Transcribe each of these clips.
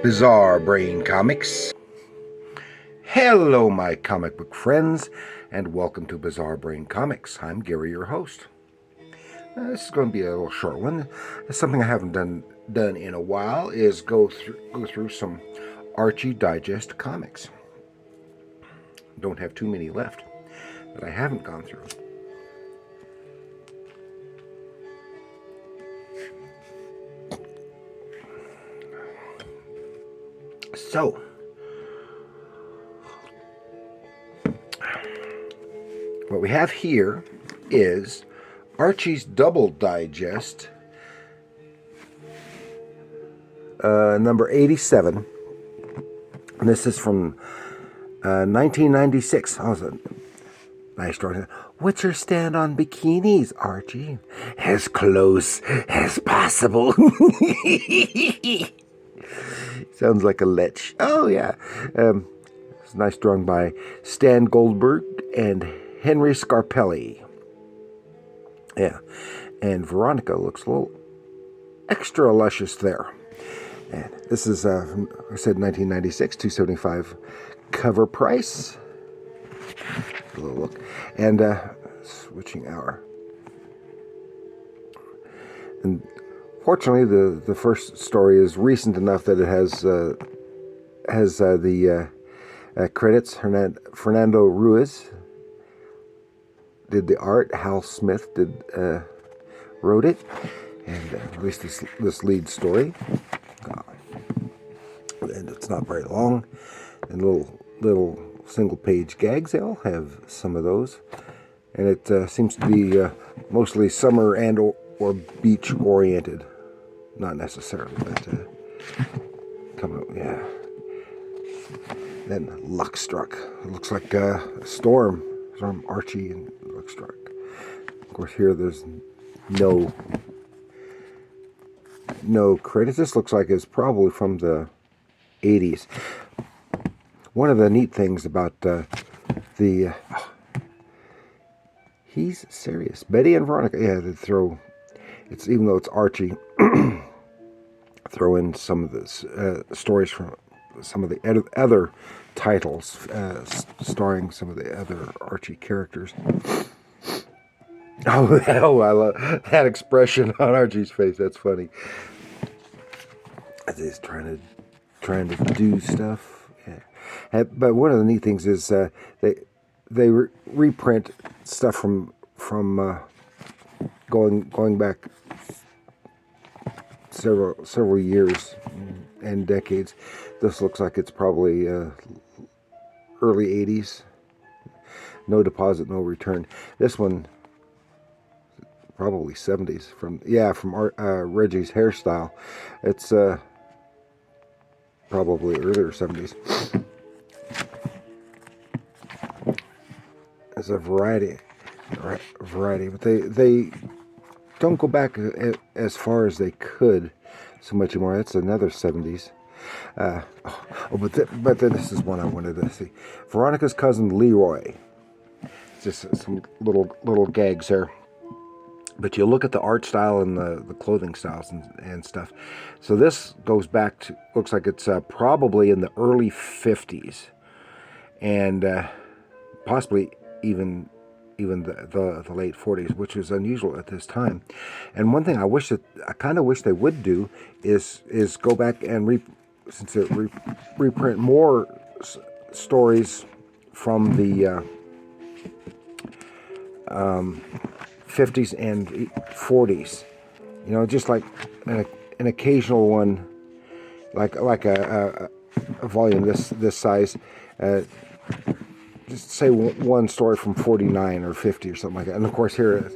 Bizarre Brain Comics. Hello, my comic book friends, and welcome to Bizarre Brain Comics. I'm Gary, your host. This is going to be a little short one. Something I haven't done in a while is go through some Archie Digest comics. Don't have too many left that I haven't gone through. So, what we have here is Archie's Double Digest, number 87. And this is from 1996. Oh, a nice story. What's your stand on bikinis, Archie? As close as possible. Sounds like a lech. Oh, yeah. It's nice drawing by Stan Goldberg and Henry Scarpelli. Yeah. And Veronica looks a little extra luscious there. And this is, from, I said 1996, $275 cover price. A little look. And switching hour. And fortunately, the first story is recent enough that it has the credits. Fernando Ruiz did the art. Hal Smith wrote it, and at least this lead story. And it's not very long. And little single page gags. They all have some of those, and it seems to be mostly summer and or beach oriented. Not necessarily, but come on, yeah. Then Luckstruck. It looks like a storm from Archie and Luckstruck. Of course, here there's no credits. This looks like it's probably from the 80s. One of the neat things about he's serious. Betty and Veronica. Yeah, they throw. It's even though it's Archie. Throw in some of the stories from some of the other titles, starring some of the other Archie characters. Oh, I love that expression on Archie's face. That's funny. He's trying to do stuff. Yeah. But one of the neat things is they reprint stuff from going back several years and decades. This looks like it's probably early 80s. No deposit, no return. This one probably 70s from Reggie's Hairstyle. It's probably earlier 70s. It's a variety, but they don't go back as far as they could so much anymore. That's another 70s. But then this is one I wanted to see. Veronica's cousin Leroy. Just some little gags there. But you look at the art style and the clothing styles and stuff. So this goes back to, looks like it's probably in the early 50s. And possibly even the late 40s, which is unusual at this time. And one thing I kind of wish they would do is go back and reprint more stories from the 50s and 40s. You know, just like an occasional one, like a volume this size. Just say one story from 49 or 50 or something like that. And of course here,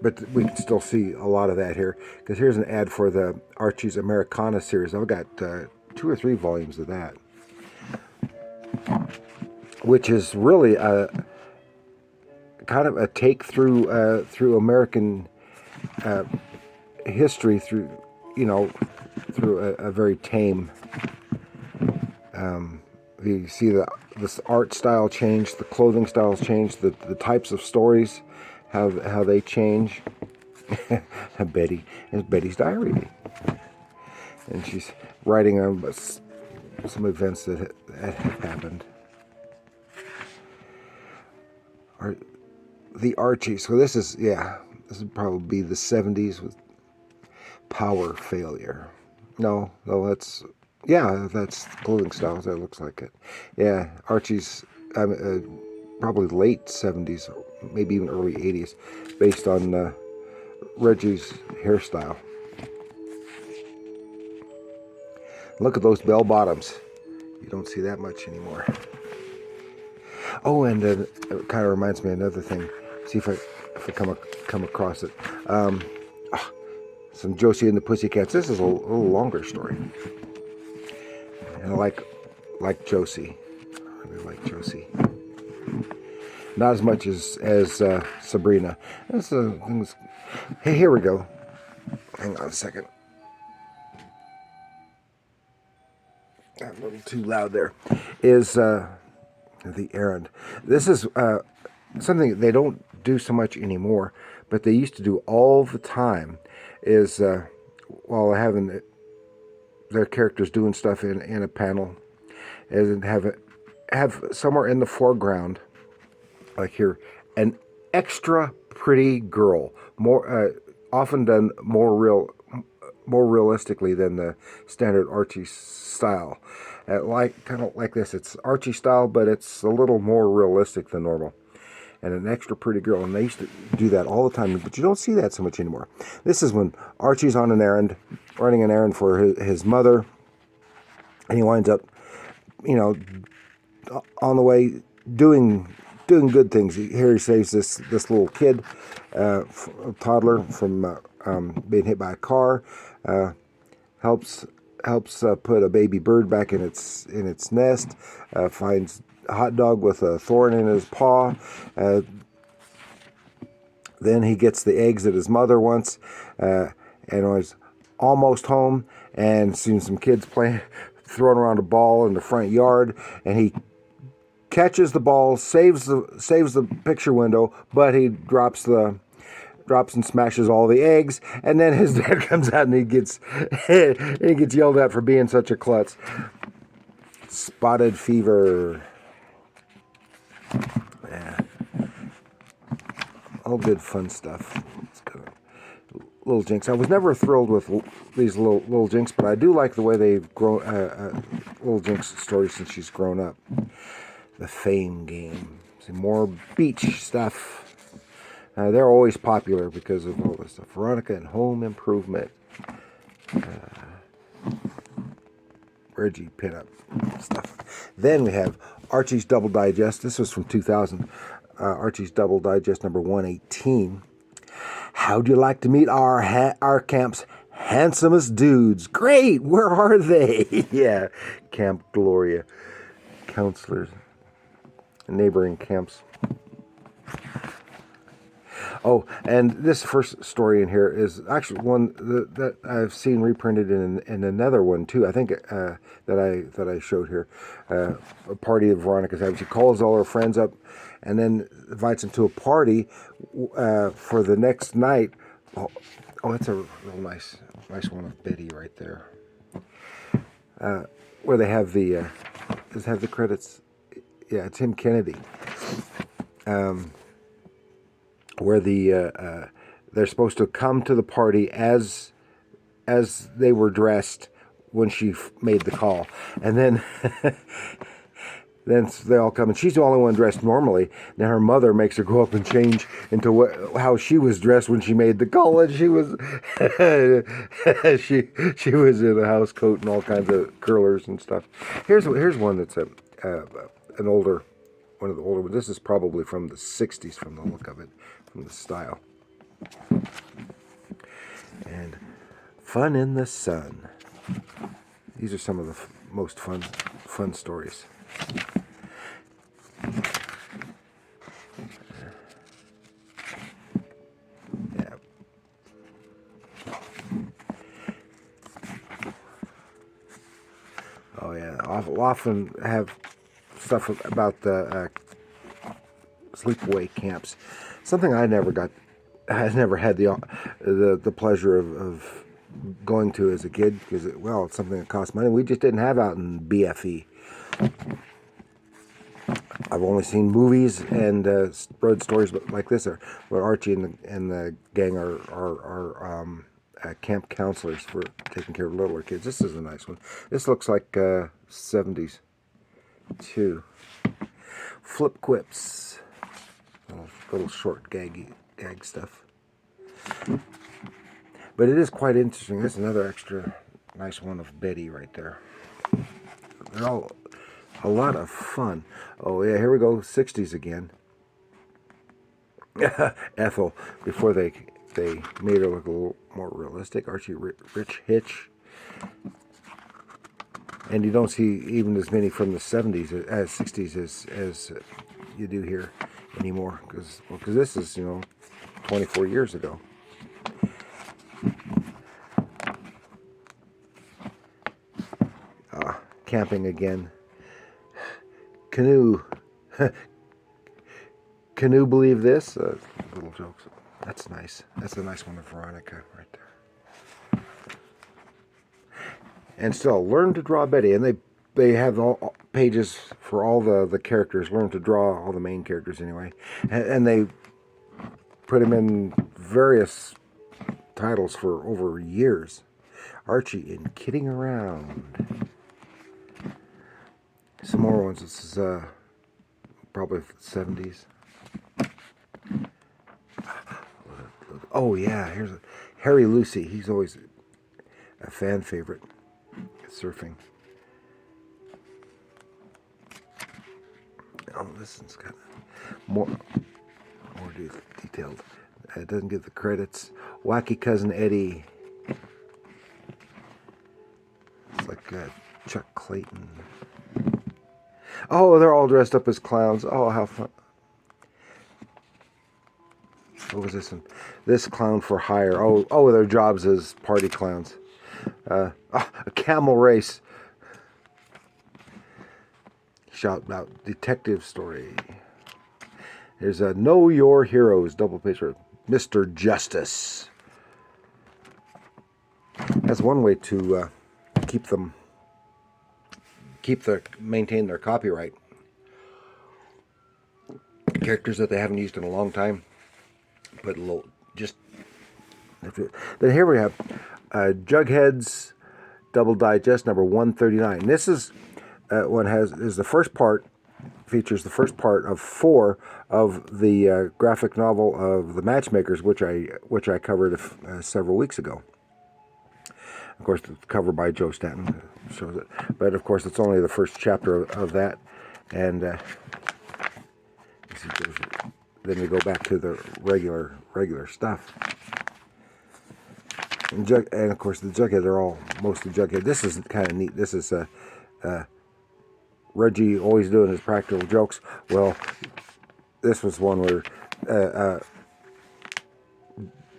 but we can still see a lot of that here, because here's an ad for the Archie's Americana series. I've got 2 or 3 volumes of that, which is really a kind of a take through American history through a very tame. You see this art style change, the clothing styles change, the types of stories, how they change. Betty's Diary. and she's writing on some events that have happened. The Archie. So this is, yeah, this would probably be the 70s with power failure. No, that's, yeah, that's clothing styles. That looks like it. Yeah, Archie's probably late 70s, maybe even early 80s, based on Reggie's hairstyle. Look at those bell bottoms. You don't see that much anymore. Oh, and it kind of reminds me of another thing. See if I come across it. Some Josie and the Pussycats. This is a little longer story. And I like Josie. I really like Josie. Not as much as Sabrina. Hey, here we go. Hang on a second. A little too loud there. Is the errand. This is something they don't do so much anymore, but they used to do all the time. Is while having their characters doing stuff in a panel, is have somewhere in the foreground, like here, an extra pretty girl, more often done more realistically than the standard Archie style. Kind of like this. It's Archie style, but it's a little more realistic than normal. And an extra pretty girl. And they used to do that all the time, but you don't see that so much anymore. This is when Archie's on an errand, running an errand for his mother, and he winds up, on the way doing good things. Here he saves this little kid, a toddler, from being hit by a car. Helps put a baby bird back in its nest. Finds a hot dog with a thorn in his paw. Then he gets the eggs that his mother wants, and was almost home, and seen some kids throwing around a ball in the front yard, and he catches the ball, saves the picture window, but he drops and smashes all the eggs, and then his dad comes out and he gets yelled at for being such a klutz. Spotted fever. Yeah. All good fun stuff. Little Jinx. I was never thrilled with these little Jinx, but I do like the way they've grown. Little Jinx story since she's grown up. The Fame game. Some more beach stuff. They're always popular because of all this stuff. Veronica and Home Improvement. Reggie pinup stuff. Then we have Archie's Double Digest. This was from 2000. Archie's Double Digest number 118. How'd you like to meet our camp's handsomest dudes? Great! Where are they? Yeah, Camp Gloria. Counselors. Neighboring camps. Oh, and this first story in here is actually one that I've seen reprinted in another one too. I think that I showed here. A party that Veronica's having. She calls all her friends up, and then invites them to a party for the next night. Oh, that's a real nice one of Betty right there. Where they have the does it have the credits? Yeah, it's Tim Kennedy. Where they're supposed to come to the party as they were dressed when she made the call, and then then they all come, and she's the only one dressed normally. Now her mother makes her go up and change into how she was dressed when she made the call, and she was she was in a house coat and all kinds of curlers and stuff. Here's one that's one of the older ones. This is probably from the 60s from the look of it, from the style. And Fun in the Sun. These are some of the most fun stories. Yeah. Oh yeah, I'll often have stuff about the sleepaway camps. Something I never had the pleasure of going to as a kid because, well, it's something that costs money. We just didn't have out in BFE. I've only seen movies and read stories like this, where Archie and the gang are camp counselors for taking care of littler kids. This is a nice one. This looks like 70s too. Flip quips, little short gag stuff. But it is quite interesting. There's another extra nice one of Betty right there. They're all a lot of fun. Oh yeah, here we go, 60s again. Ethel, before they made her look a little more realistic. Archie, Rich Hitch. And you don't see even as many from the 70s, 60s as you do here anymore. Because this is, 24 years ago. Camping again. Canoe. Can you believe this? Little jokes. That's nice. That's a nice one of Veronica right there. And still, learn to draw Betty. And they have all pages for all the characters. Learn to draw all the main characters anyway. And they put them in various titles for over years. Archie in Kidding Around. Some more ones. This is probably 70s. Oh yeah, here's Harry Lucy. He's always a fan favorite. Surfing. Oh, this one's kind of more detailed. It doesn't give the credits. Wacky Cousin Eddie. It's like Chuck Clayton. Oh, they're all dressed up as clowns. Oh, how fun. What was this one? This clown for hire. Oh, their jobs as party clowns. A camel race. Shout out detective story. There's a Know Your Heroes double picture. Mr. Justice. That's one way to maintain their copyright. Characters that they haven't used in a long time. But then here we have Jughead's Double Digest number 139. This is the first part, features the first part of 4 of the graphic novel of The Matchmakers, which I covered several weeks ago. Of course, it's covered by Joe Stanton, shows it. But of course, it's only the first chapter of that, and then we go back to the regular stuff. And of course, the Jughead, they're all mostly Jughead. This is kind of neat. This is Reggie always doing his practical jokes. Well, this was one where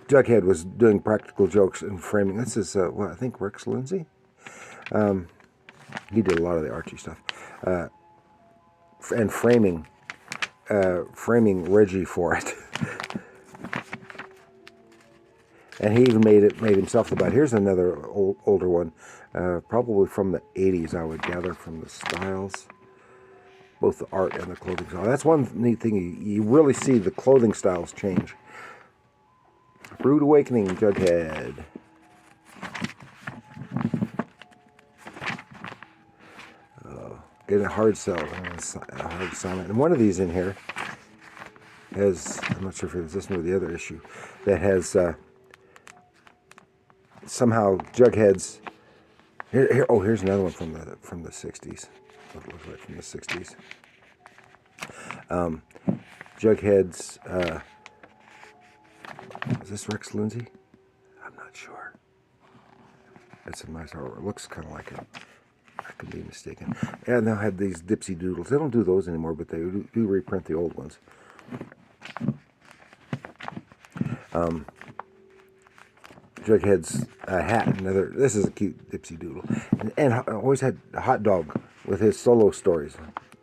Jughead was doing practical jokes and framing. This is, I think Rex Lindsay. He did a lot of the Archie stuff. And framing Reggie for it. And he even made himself the butt. Here's another older one, probably from the 80s, I would gather, from the styles, both the art and the clothing style. That's one neat thing. You really see the clothing styles change. Rude Awakening, Jughead. Getting a hard sell, a hard silent. And one of these in here has, I'm not sure if it was this one or the other issue, that has somehow Jughead's. Here's another one from the 60s. What it looks like from the 60s. Jughead's. Is this Rex Lindsay? I'm not sure. That's a nice artwork. It looks kind of like it. I could be mistaken. And they'll have these Dipsy Doodles. They don't do those anymore, but they do reprint the old ones. Jughead's hat. This is a cute Dipsy Doodle. And always had a hot dog with his solo stories.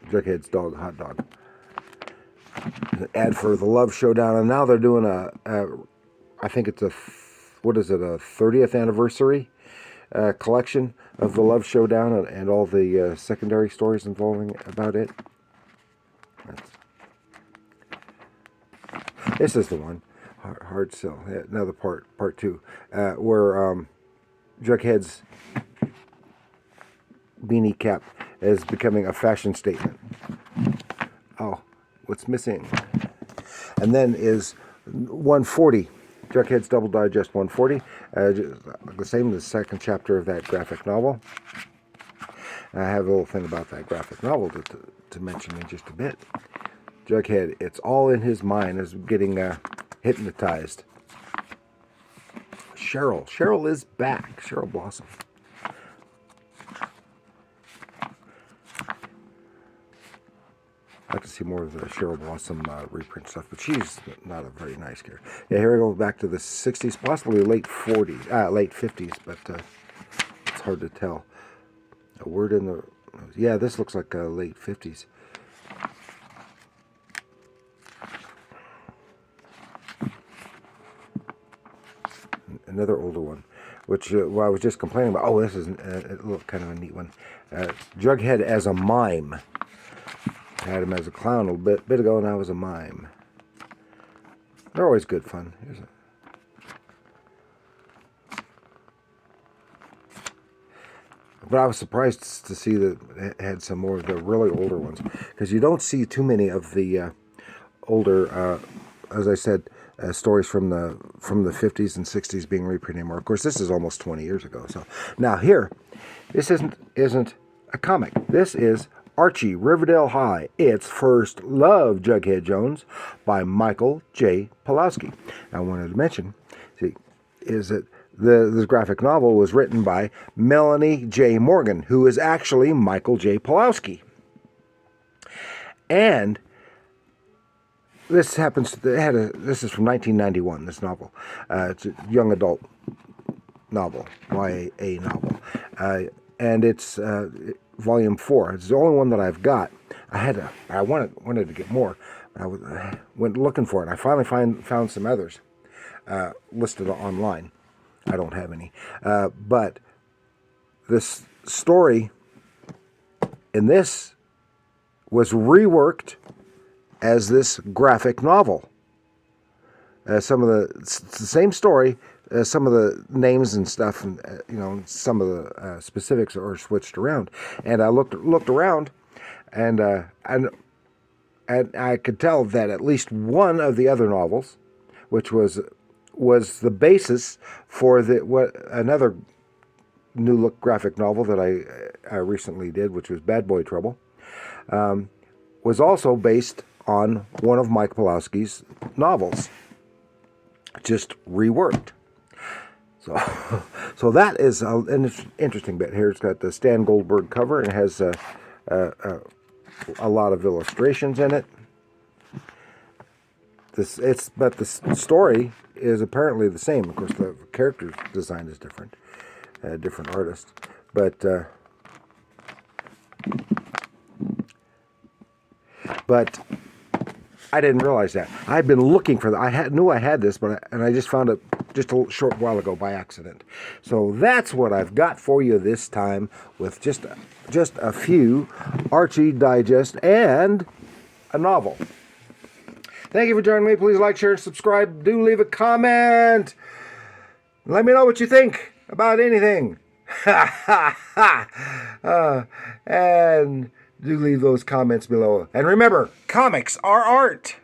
Jughead's dog, Hot Dog. An ad for the Love Showdown, and now they're doing I think it's a what is it, a 30th anniversary collection of the Love Showdown and all the secondary stories involving about it. This is the one, Hard Sell. Yeah, another part 2, where Jughead's beanie cap is becoming a fashion statement. Oh, what's missing? And then is 140, Jughead's Double Digest 140, the same as the second chapter of that graphic novel. And I have a little thing about that graphic novel to mention in just a bit. Jughead, it's all in his mind, is getting hypnotized. Cheryl is back. Cheryl Blossom. I'd like to see more of the Cheryl Blossom reprint stuff, but she's not a very nice character. Yeah, here we go back to the 60s, possibly late 50s, but it's hard to tell. A word in the... Yeah, this looks like late 50s. Another older one, which I was just complaining about. Oh, this is a little kind of a neat one. Jughead as a mime. I had him as a clown a bit ago, and I was a mime. They're always good fun. But I was surprised to see that it had some more of the really older ones, because you don't see too many of the older, as I said, stories from the 50s and 60s being reprinted anymore. Of course, this is almost 20 years ago. So now here, this isn't a comic. This is Archie, Riverdale High, It's First Love, Jughead Jones, by Michael J. Pawlowski. I wanted to mention, is that this graphic novel was written by Melanie J. Morgan, who is actually Michael J. Pawlowski. And this happens. This is from 1991. This novel, it's a young adult novel, YA novel, and it's volume 4. It's the only one that I've got. I wanted to get more. I went looking for it. I finally found some others listed online. I don't have any, but this story in this was reworked as this graphic novel. It's the same story. Some of the names and stuff, and some of the specifics are switched around. And I looked around, and I could tell that at least one of the other novels, which was the basis for another new look graphic novel that I recently did, which was Bad Boy Trouble, was also based on one of Mike Pawlowski's novels, just reworked. So that is an interesting bit. Here it's got the Stan Goldberg cover, and it has a lot of illustrations in it. But the story is apparently the same. Of course, the character design is different, different artist, but I didn't realize that. I'd been looking for that. I knew I had this, and I just found it just a short while ago by accident. So that's what I've got for you this time, with just a few Archie Digest and a novel. Thank you for joining me. Please like, share, and subscribe. Do leave a comment. Let me know what you think about anything. And do leave those comments below. And remember, comics are art.